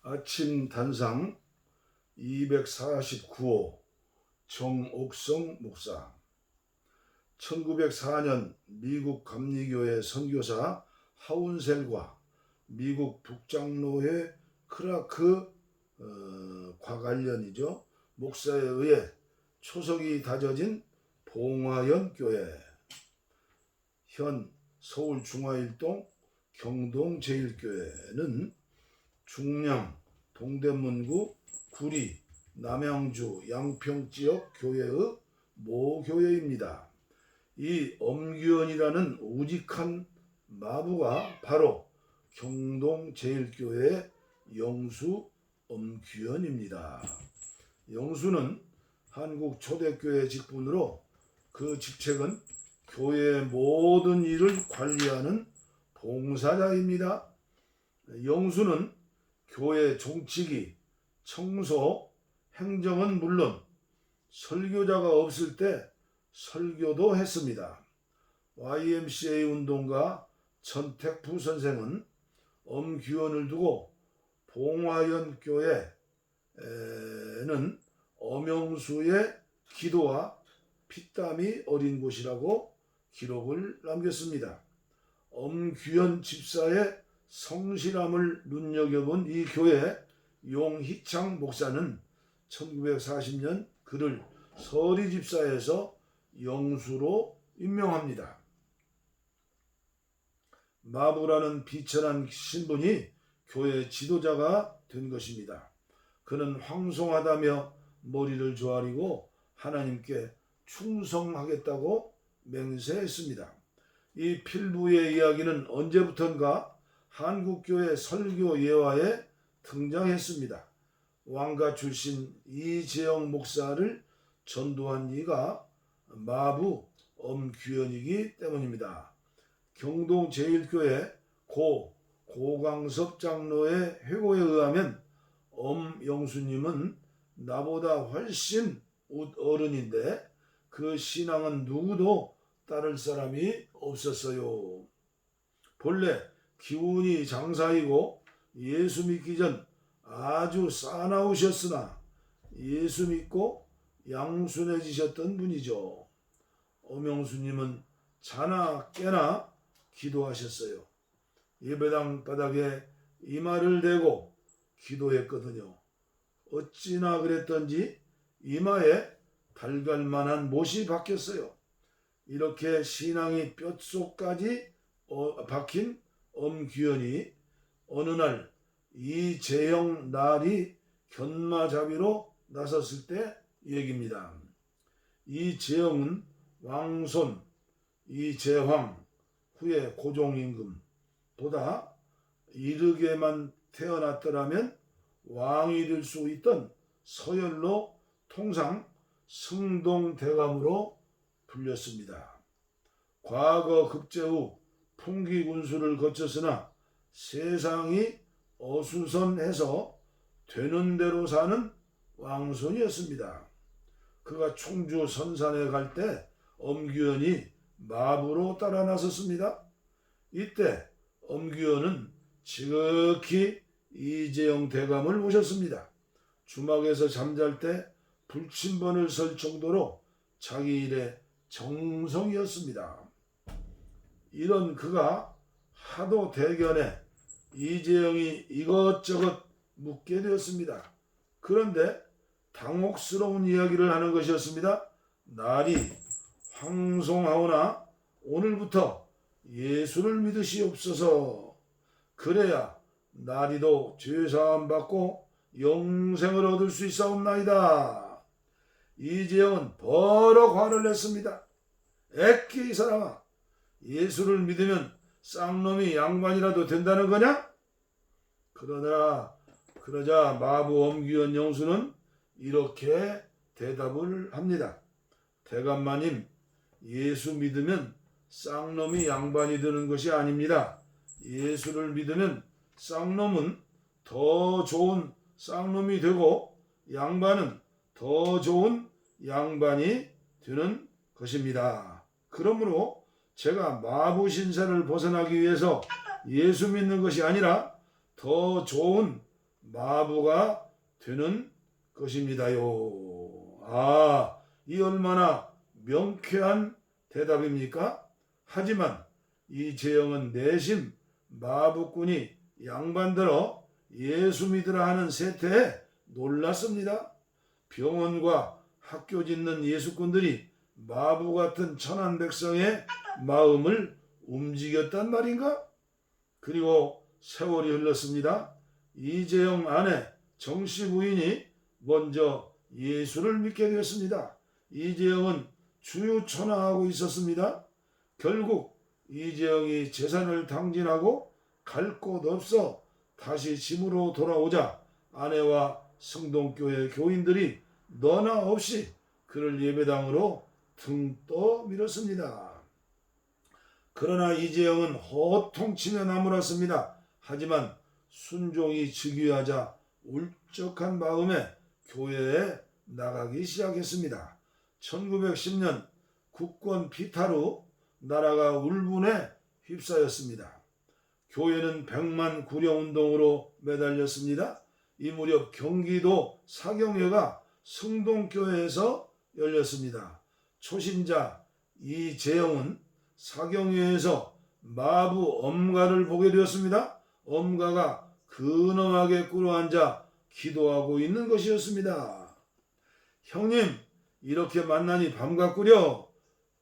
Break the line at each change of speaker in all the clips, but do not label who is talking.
아침 단상 249호 정옥성 목사. 1904년 미국 감리교회 선교사 하운셀과 미국 북장로회 크라크 과관련이죠. 목사에 의해 초석이 다져진 봉화연 교회, 현 서울 중화일동 경동제일교회는 중량 동대문구 구리 남양주 양평지역 교회의 모교회입니다. 이 엄규현이라는 우직한 마부가 바로 경동제일교회의 영수 엄규현입니다. 영수는 한국 초대교회 직분으로 그 직책은 교회의 모든 일을 관리하는 봉사자입니다. 영수는 교회 종치기, 청소, 행정은 물론 설교자가 없을 때 설교도 했습니다. YMCA 운동가 전택부 선생은 엄규현을 두고 봉화연 교회는 엄영수의 기도와 피땀이 어린 곳이라고 기록을 남겼습니다. 엄규현 집사의 성실함을 눈여겨본 이 교회 용희창 목사는 1940년 그를 서리집사에서 영수로 임명합니다. 마부라는 비천한 신분이 교회 지도자가 된 것입니다. 그는 황송하다며 머리를 조아리고 하나님께 충성하겠다고 맹세했습니다. 이 필부의 이야기는 언제부턴가 한국교회 설교 예화에 등장했습니다. 왕가 출신 이재영 목사를 전도한 이가 마부 엄규현이기 때문입니다. 경동제일교회 고광섭 장로의 회고에 의하면 엄영수님은 나보다 훨씬 어른인데 그 신앙은 누구도 따를 사람이 없었어요. 본래 기운이 장사이고 예수 믿기 전 아주 싸나우셨으나 예수 믿고 양순해지셨던 분이죠. 엄영수님은 자나 깨나 기도하셨어요. 예배당 바닥에 이마를 대고 기도했거든요. 어찌나 그랬던지 이마에 달갈만한 못이 박혔어요. 이렇게 신앙이 뼛속까지 박힌 엄규현이 어느 날 이재영 날이 견마자비로 나섰을 때 얘기입니다. 이재영은 왕손 이재황 후에 고종임금보다 이르게만 태어났더라면 왕이 될 수 있던 서열로 통상 승동대감으로 불렸습니다. 과거 급제 후 풍기군수를 거쳤으나 세상이 어수선해서 되는 대로 사는 왕손이었습니다. 그가 충주 선산에 갈 때 엄규현이 마부로 따라 나섰습니다. 이때 엄규현은 지극히 이재영 대감을 모셨습니다. 주막에서 잠잘 때 불침번을 설 정도로 자기 일에 정성이었습니다. 이런 그가 하도 대견해 이재영이 이것저것 묻게 되었습니다. 그런데 당혹스러운 이야기를 하는 것이었습니다. 날이 황송하오나 오늘부터 예수를 믿으시옵소서. 그래야 날이도 죄사함 받고 영생을 얻을 수 있사옵나이다. 이재영은 버럭 화를 냈습니다. 애끼 이 사람아, 예수를 믿으면 쌍놈이 양반이라도 된다는 거냐? 그러자 마부 엄규현 영수는 이렇게 대답을 합니다. 대감마님, 예수 믿으면 쌍놈이 양반이 되는 것이 아닙니다. 예수를 믿으면 쌍놈은 더 좋은 쌍놈이 되고 양반은 더 좋은 양반이 되는 것입니다. 그러므로 제가 마부 신세를 벗어나기 위해서 예수 믿는 것이 아니라 더 좋은 마부가 되는 것입니다요. 이 얼마나 명쾌한 대답입니까? 하지만 이재영은 내심 마부꾼이 양반들어 예수 믿으라 하는 세태에 놀랐습니다. 병원과 학교 짓는 예수꾼들이 마부 같은 천한 백성의 마음을 움직였단 말인가? 그리고 세월이 흘렀습니다. 이재영 아내 정씨 부인이 먼저 예수를 믿게 되었습니다. 이재영은 주유천하하고 있었습니다. 결국 이재영이 재산을 탕진하고 갈 곳 없어 다시 집으로 돌아오자 아내와 성동교회 교인들이 너나 없이 그를 예배당으로 등 떠밀었습니다. 그러나 이재영은 호통치며 나무랐습니다. 하지만 순종이 즉위하자 울적한 마음에 교회에 나가기 시작했습니다. 1910년 국권 피탈 후 나라가 울분에 휩싸였습니다. 교회는 백만 구려운동으로 매달렸습니다. 이 무렵 경기도 사경회가 성동교회에서 열렸습니다. 초신자 이재영은 사경회에서 마부 엄가를 보게 되었습니다. 엄가가 근엄하게 꿇어앉아 기도하고 있는 것이었습니다. 형님, 이렇게 만나니 반갑구려.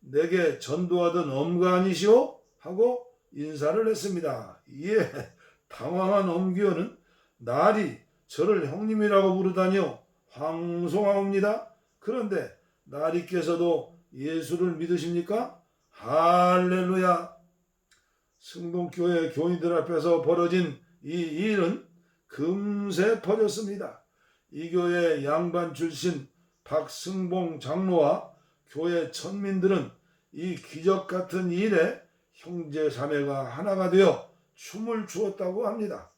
내게 전도하던 엄가 아니시오? 하고 인사를 했습니다. 예, 당황한 엄기어는 날이 저를 형님이라고 부르다니요. 황송하옵니다. 그런데 나리께서도 예수를 믿으십니까? 할렐루야. 성동교회 교인들 앞에서 벌어진 이 일은 금세 퍼졌습니다. 이 교회 양반 출신 박승봉 장로와 교회 천민들은 이 기적 같은 일에 형제 자매가 하나가 되어 춤을 추었다고 합니다.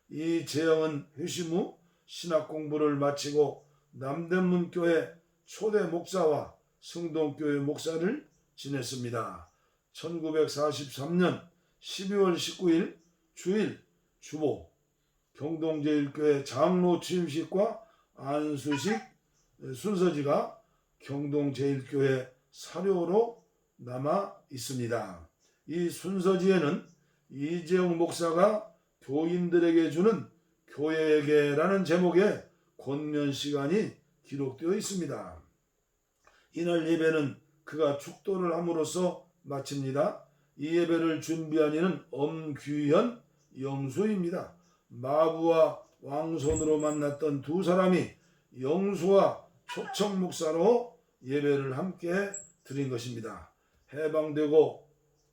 이 재영은 회심 후 신학 공부를 마치고 남대문교회 초대 목사와 성동교회 목사를 지냈습니다. 1943년 12월 19일 주일 주보 경동제일교회 장로 취임식과 안수식 순서지가 경동제일교회 사료로 남아 있습니다. 이 순서지에는 이재영 목사가 교인들에게 주는 교회에게라는 제목의 권면 시간이 기록되어 있습니다. 이날 예배는 그가 축도를 함으로써 마칩니다. 이 예배를 준비한 이는 엄규현 영수입니다. 마부와 왕손으로 만났던 두 사람이 영수와 초청 목사로 예배를 함께 드린 것입니다. 해방되고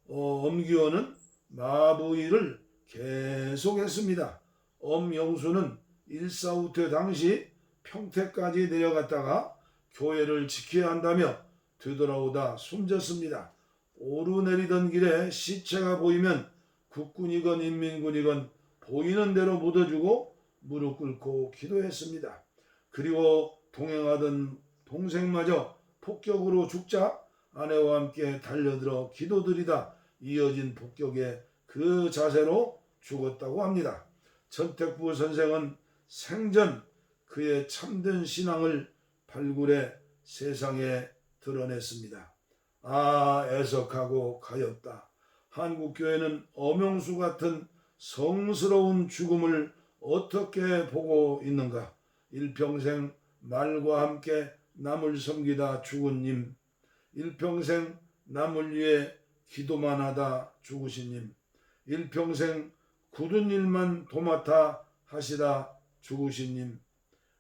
엄규현은 마부 일을 계속했습니다. 엄영수는 일사후퇴 당시 평택까지 내려갔다가 교회를 지켜야 한다며 되돌아오다 숨졌습니다. 오르내리던 길에 시체가 보이면 국군이건 인민군이건 보이는 대로 묻어주고 무릎 꿇고 기도했습니다. 그리고 동행하던 동생마저 폭격으로 죽자 아내와 함께 달려들어 기도드리다 이어진 폭격에 그 자세로 죽었다고 합니다. 전택부 선생은 생전 그의 참된 신앙을 발굴해 세상에 드러냈습니다. 애석하고 가엾다. 한국교회는 엄영수 같은 성스러운 죽음을 어떻게 보고 있는가? 일평생 말과 함께 남을 섬기다 죽은 님, 일평생 남을 위해 기도만 하다 죽으신 님, 일평생 굳은 일만 도맡아 하시다 죽으신 님,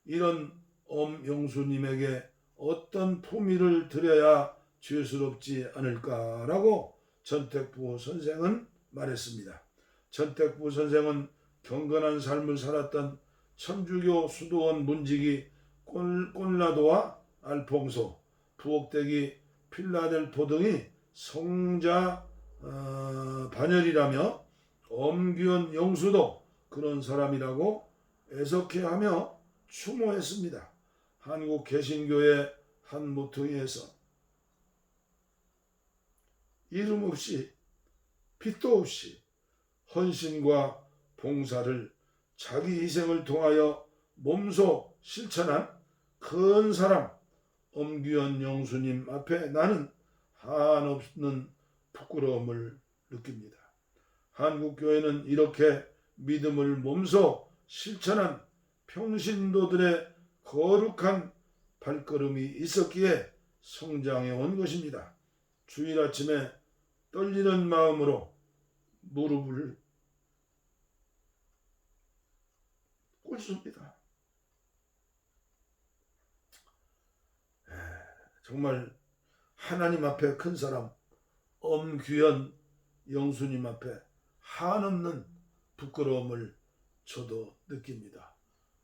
이런 엄영수님에게 어떤 품위를 드려야 죄스럽지 않을까라고 전택부 선생은 말했습니다. 전택부 선생은 경건한 삶을 살았던 천주교 수도원 문지기 꼴라도와 알퐁소, 부엌대기 필라델포 등이 성자 반열이라며 엄규현 영수도 그런 사람이라고 애석해하며 추모했습니다. 한국 개신교의 한 모퉁이에서 이름 없이 빛도 없이 헌신과 봉사를 자기 희생을 통하여 몸소 실천한 큰 사람 엄규현 영수님 앞에 나는 한없는 부끄러움을 느낍니다. 한국교회는 이렇게 믿음을 몸소 실천한 평신도들의 거룩한 발걸음이 있었기에 성장해 온 것입니다. 주일 아침에 떨리는 마음으로 무릎을 꿇습니다. 정말 하나님 앞에 큰 사람 엄규현 영수님 앞에 한없는 부끄러움을 저도 느낍니다.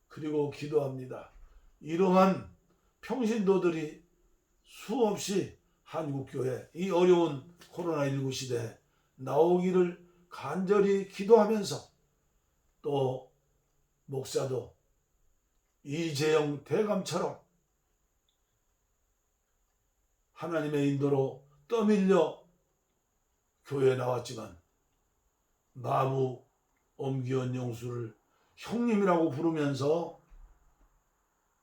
그리고 기도합니다. 이러한 평신도들이 수없이 한국교회 이 어려운 코로나19 시대에 나오기를 간절히 기도하면서 또 목사도 이재영 대감처럼 하나님의 인도로 떠밀려 교회에 나왔지만 마부 엄규현 영수를 형님이라고 부르면서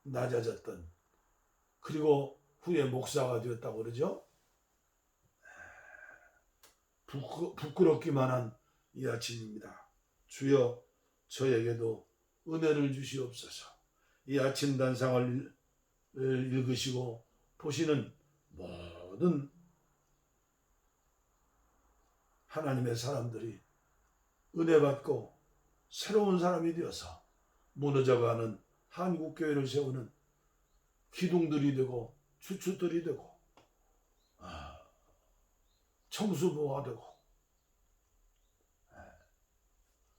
낮아졌던, 그리고 후에 목사가 되었다고 그러죠. 부끄럽기만 한 이 아침입니다. 주여 저에게도 은혜를 주시옵소서. 이 아침 단상을 읽으시고 보시는 모든 하나님의 사람들이 은혜 받고 새로운 사람이 되어서 무너져가는 한국교회를 세우는 기둥들이 되고 주춧돌이 되고 청수부가 되고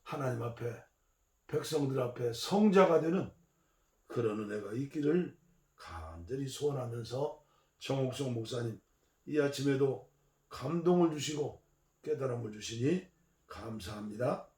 하나님 앞에 백성들 앞에 성자가 되는 그런 은혜가 있기를 간절히 소원하면서 정옥성 목사님 이 아침에도 감동을 주시고 깨달음을 주시니 감사합니다.